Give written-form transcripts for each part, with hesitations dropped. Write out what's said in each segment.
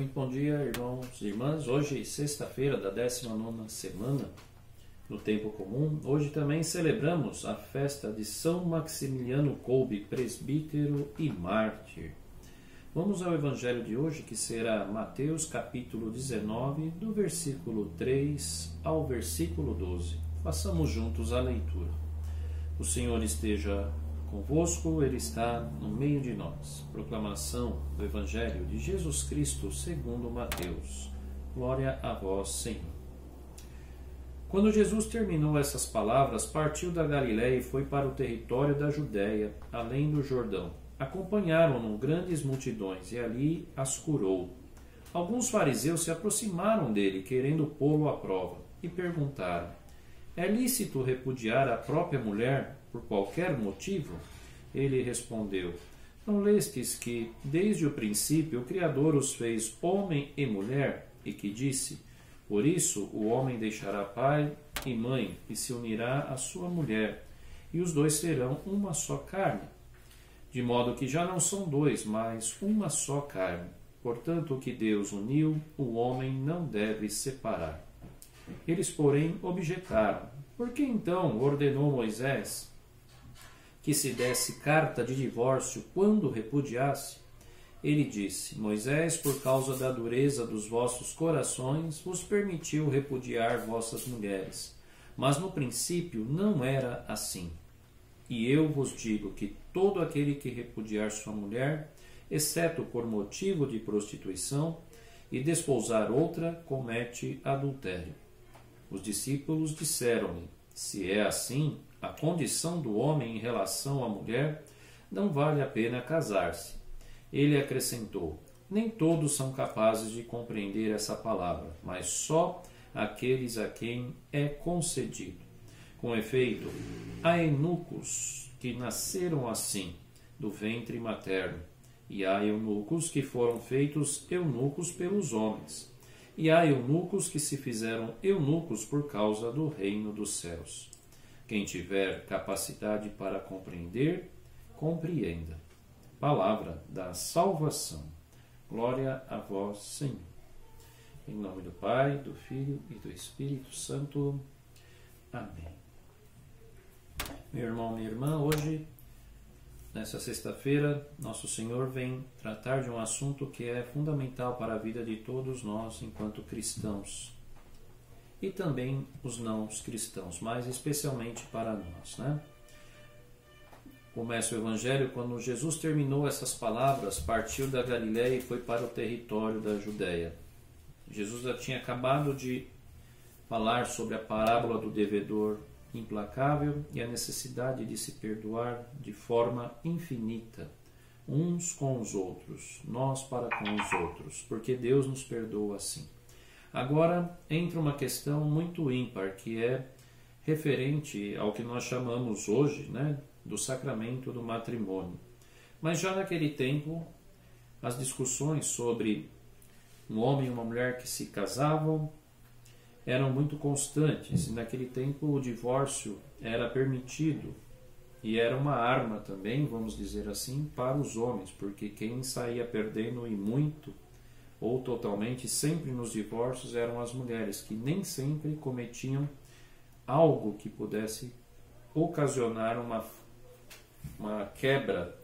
Muito bom dia, irmãos e irmãs. Hoje, sexta-feira da 19ª semana no Tempo Comum. Hoje também celebramos a festa de São Maximiliano Kolbe, presbítero e mártir. Vamos ao Evangelho de hoje, que será Mateus capítulo 19, do versículo 3 ao versículo 12. Façamos juntos a leitura. O Senhor esteja convosco, Ele está no meio de nós. Proclamação do Evangelho de Jesus Cristo segundo Mateus. Glória a vós, Senhor. Quando Jesus terminou essas palavras, partiu da Galiléia e foi para o território da Judéia, além do Jordão. Acompanharam-no grandes multidões, e ali as curou. Alguns fariseus se aproximaram dele, querendo pô-lo à prova, e perguntaram: é lícito repudiar a própria mulher por qualquer motivo? Ele respondeu: não lestes que, desde o princípio, o Criador os fez homem e mulher, e que disse: por isso o homem deixará pai e mãe, e se unirá à sua mulher, e os dois serão uma só carne? De modo que já não são dois, mas uma só carne. Portanto, o que Deus uniu, o homem não deve separar. Eles, porém, objetaram: por que então ordenou Moisés que se desse carta de divórcio quando repudiasse? Ele disse: Moisés, por causa da dureza dos vossos corações, vos permitiu repudiar vossas mulheres. Mas no princípio não era assim. E eu vos digo que todo aquele que repudiar sua mulher, exceto por motivo de prostituição, e desposar outra, comete adultério. Os discípulos disseram-lhe: se é assim, a condição do homem em relação à mulher, não vale a pena casar-se. Ele acrescentou: nem todos são capazes de compreender essa palavra, mas só aqueles a quem é concedido. Com efeito, há eunucos que nasceram assim, do ventre materno, e há eunucos que foram feitos eunucos pelos homens, e há eunucos que se fizeram eunucos por causa do reino dos céus. Quem tiver capacidade para compreender, compreenda. Palavra da salvação. Glória a vós, Senhor. Em nome do Pai, do Filho e do Espírito Santo. Amém. Meu irmão, minha irmã, hoje, nessa sexta-feira, Nosso Senhor vem tratar de um assunto que é fundamental para a vida de todos nós enquanto cristãos. E também os não cristãos, mas especialmente para nós, né? Começa o Evangelho quando Jesus terminou essas palavras, partiu da Galiléia e foi para o território da Judéia. Jesus já tinha acabado de falar sobre a parábola do devedor implacável e a necessidade de se perdoar de forma infinita, uns com os outros, nós para com os outros, porque Deus nos perdoa assim. Agora entra uma questão muito ímpar, que é referente ao que nós chamamos hoje, né, do sacramento do matrimônio. Mas já naquele tempo, as discussões sobre um homem e uma mulher que se casavam eram muito constantes. E naquele tempo o divórcio era permitido e era uma arma também, vamos dizer assim, para os homens, porque quem saía perdendo e muito ou totalmente sempre nos divórcios eram as mulheres, que nem sempre cometiam algo que pudesse ocasionar uma quebra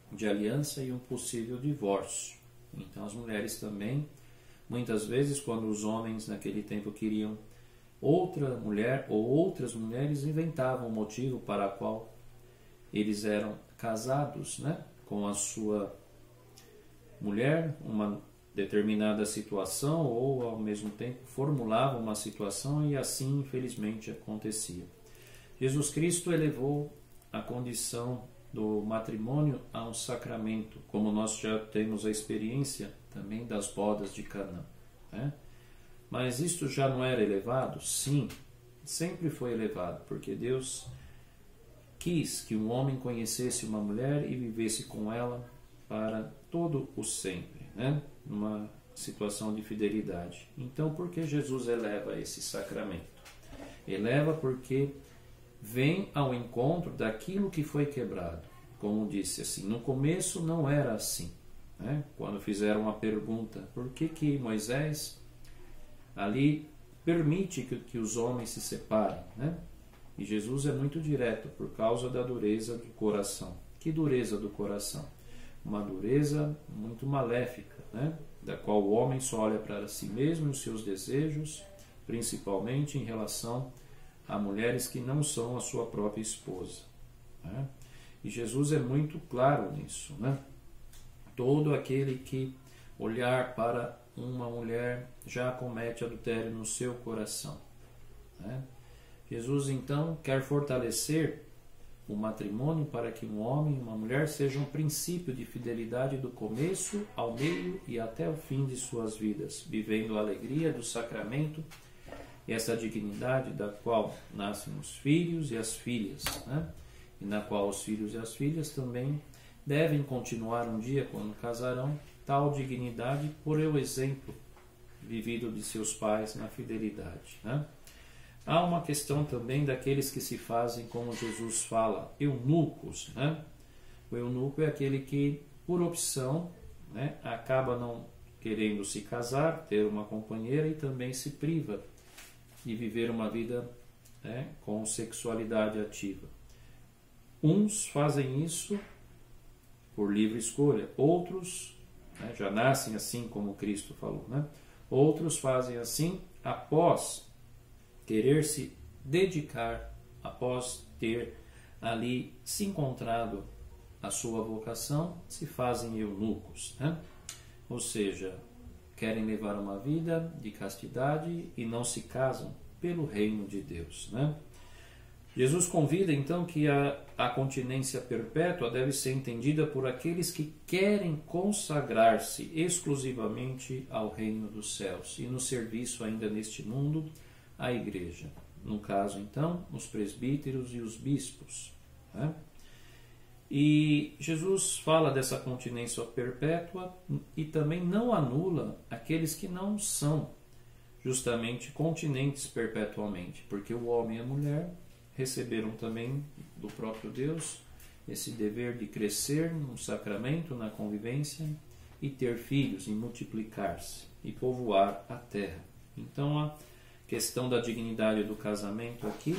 de aliança e um possível divórcio. Então as mulheres também, muitas vezes, quando os homens naquele tempo queriam outra mulher ou outras mulheres, inventavam um motivo para o qual eles eram casados, né, com a sua mulher, uma determinada situação, ou ao mesmo tempo formulavam uma situação, e assim infelizmente acontecia. Jesus Cristo elevou a condição do matrimônio a um sacramento, como nós já temos a experiência também das bodas de Canaã, né? Mas isto já não era elevado? Sim, sempre foi elevado, porque Deus quis que um homem conhecesse uma mulher e vivesse com ela para todo o sempre, né? Numa situação de fidelidade. Então, por que Jesus eleva esse sacramento? Eleva porque vem ao encontro daquilo que foi quebrado. Como disse assim, no começo não era assim. né? Quando fizeram a pergunta, por que Moisés ali permite que os homens se separem, né? E Jesus é muito direto, por causa da dureza do coração. Que dureza do coração? Uma dureza muito maléfica, né? Da qual o homem só olha para si mesmo e os seus desejos, principalmente em relação a mulheres que não são a sua própria esposa, né? E Jesus é muito claro nisso, né? Todo aquele que olhar para uma mulher já comete adultério no seu coração, né? Jesus então quer fortalecer o matrimônio para que um homem e uma mulher sejam um princípio de fidelidade do começo ao meio e até o fim de suas vidas, vivendo a alegria do sacramento e essa dignidade da qual nascem os filhos e as filhas, né? E na qual os filhos e as filhas também devem continuar um dia, quando casarão, tal dignidade por o exemplo vivido de seus pais na fidelidade, né? Há uma questão também daqueles que se fazem, como Jesus fala, eunucos, né? O eunuco é aquele que, por opção, né, acaba não querendo se casar, ter uma companheira e também se priva de viver uma vida, né, com sexualidade ativa. Uns fazem isso por livre escolha, outros, né, já nascem assim, como Cristo falou, né? Outros fazem assim após querer se dedicar, após ter ali se encontrado a sua vocação, se fazem eunucos, né? Ou seja, querem levar uma vida de castidade e não se casam pelo reino de Deus, né? Jesus convida então que a continência perpétua deve ser entendida por aqueles que querem consagrar-se exclusivamente ao reino dos céus e no serviço ainda neste mundo à igreja. No caso então, os presbíteros e os bispos, né? E Jesus fala dessa continência perpétua e também não anula aqueles que não são justamente continentes perpetuamente, porque o homem e a mulher receberam também do próprio Deus esse dever de crescer no sacramento, na convivência e ter filhos e multiplicar-se e povoar a terra. Então a questão da dignidade do casamento aqui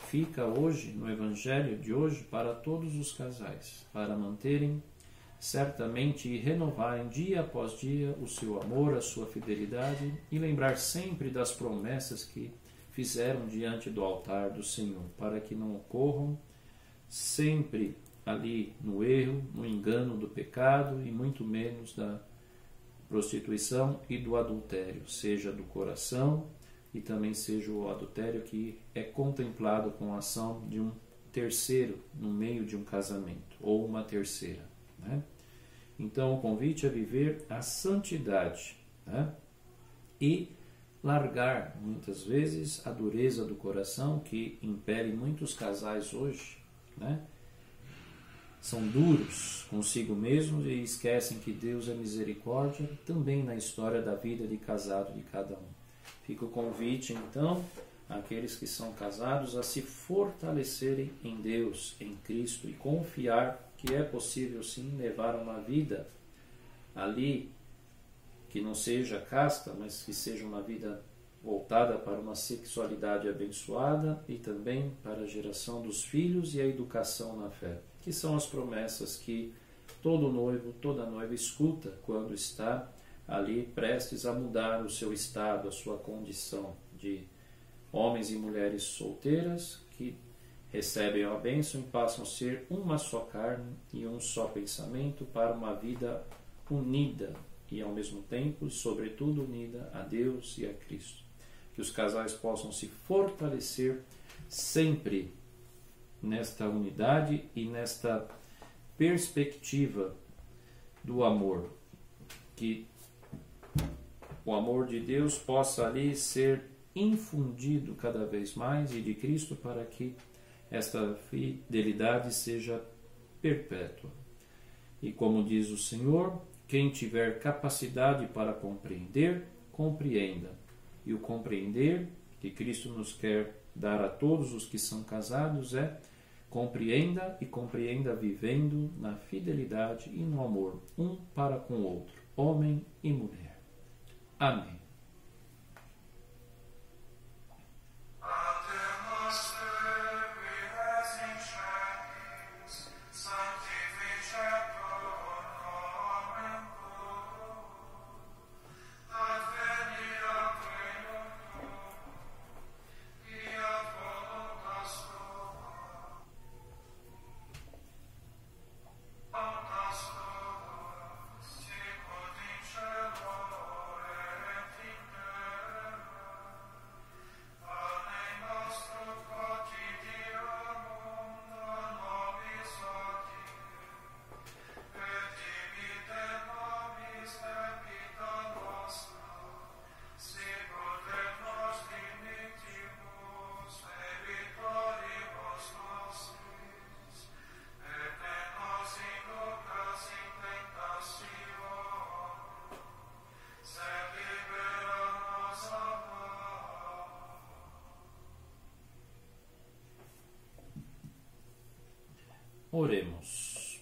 fica hoje, no Evangelho de hoje, para todos os casais, para manterem certamente e renovarem dia após dia o seu amor, a sua fidelidade e lembrar sempre das promessas que fizeram diante do altar do Senhor, para que não ocorram sempre ali no erro, no engano do pecado e muito menos da prostituição e do adultério, seja do coração e também seja o adultério que é contemplado com a ação de um terceiro no meio de um casamento, ou uma terceira, né? Então o convite é viver a santidade, né? E largar muitas vezes a dureza do coração que impere muitos casais hoje, né? São duros consigo mesmos e esquecem que Deus é misericórdia também na história da vida de casado de cada um. Fica o convite, então, àqueles que são casados a se fortalecerem em Deus, em Cristo, e confiar que é possível, sim, levar uma vida ali que não seja casta, mas que seja uma vida voltada para uma sexualidade abençoada e também para a geração dos filhos e a educação na fé, que são as promessas que todo noivo, toda noiva escuta quando está ali prestes a mudar o seu estado, a sua condição de homens e mulheres solteiras que recebem a bênção e passam a ser uma só carne e um só pensamento para uma vida unida e ao mesmo tempo, sobretudo, unida a Deus e a Cristo. Que os casais possam se fortalecer sempre nesta unidade e nesta perspectiva do amor, que o amor de Deus possa ali ser infundido cada vez mais e de Cristo para que esta fidelidade seja perpétua. E como diz o Senhor, quem tiver capacidade para compreender, compreenda. E o compreender que Cristo nos quer dar a todos os que são casados é compreenda e compreenda vivendo na fidelidade e no amor um para com o outro, homem e mulher. Amém. Oremos.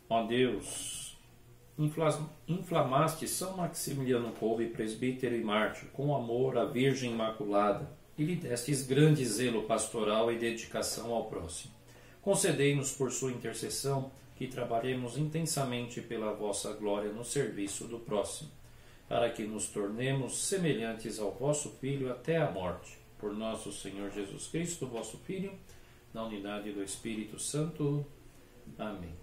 Ó Deus, inflamaste São Maximiliano Kolbe, presbítero e mártir, com amor à Virgem Imaculada, e lhe destes grande zelo pastoral e dedicação ao próximo. Concedei-nos por sua intercessão que trabalhemos intensamente pela vossa glória no serviço do próximo, para que nos tornemos semelhantes ao vosso Filho até a morte. Por nosso Senhor Jesus Cristo, vosso Filho, na unidade do Espírito Santo. Amém.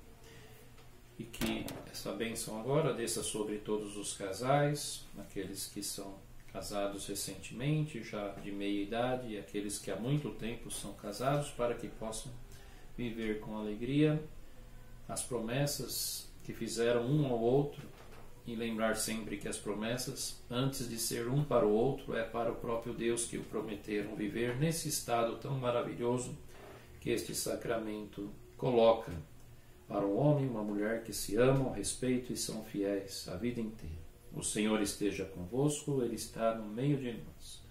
E que essa bênção agora desça sobre todos os casais, aqueles que são casados recentemente, já de meia idade, e aqueles que há muito tempo são casados, para que possam viver com alegria as promessas que fizeram um ao outro, e lembrar sempre que as promessas, antes de ser um para o outro, é para o próprio Deus que o prometeram, viver nesse estado tão maravilhoso que este sacramento coloca para um homem e uma mulher que se amam, respeitam e são fiéis a vida inteira. O Senhor esteja convosco, Ele está no meio de nós.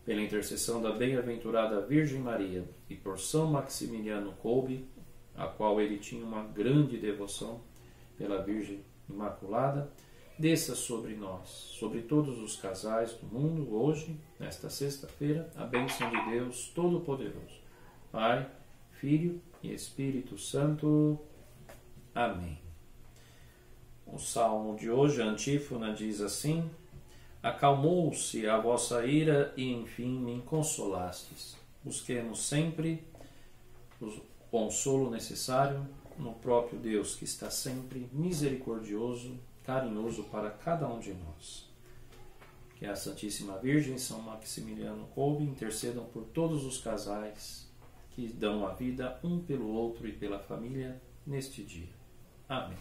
Pela intercessão da bem-aventurada Virgem Maria e por São Maximiliano Kolbe, a qual ele tinha uma grande devoção pela Virgem Imaculada, desça sobre nós, sobre todos os casais do mundo, hoje, nesta sexta-feira, a bênção de Deus Todo-Poderoso, Pai, Filho e Espírito Santo. Amém. O salmo de hoje, a antífona, diz assim: acalmou-se a vossa ira e enfim me consolastes. Busquemos sempre o consolo necessário no próprio Deus, que está sempre misericordioso, carinhoso para cada um de nós. Que a Santíssima Virgem, São Maximiliano Kolbe, intercedam por todos os casais que dão a vida um pelo outro e pela família neste dia. Amém.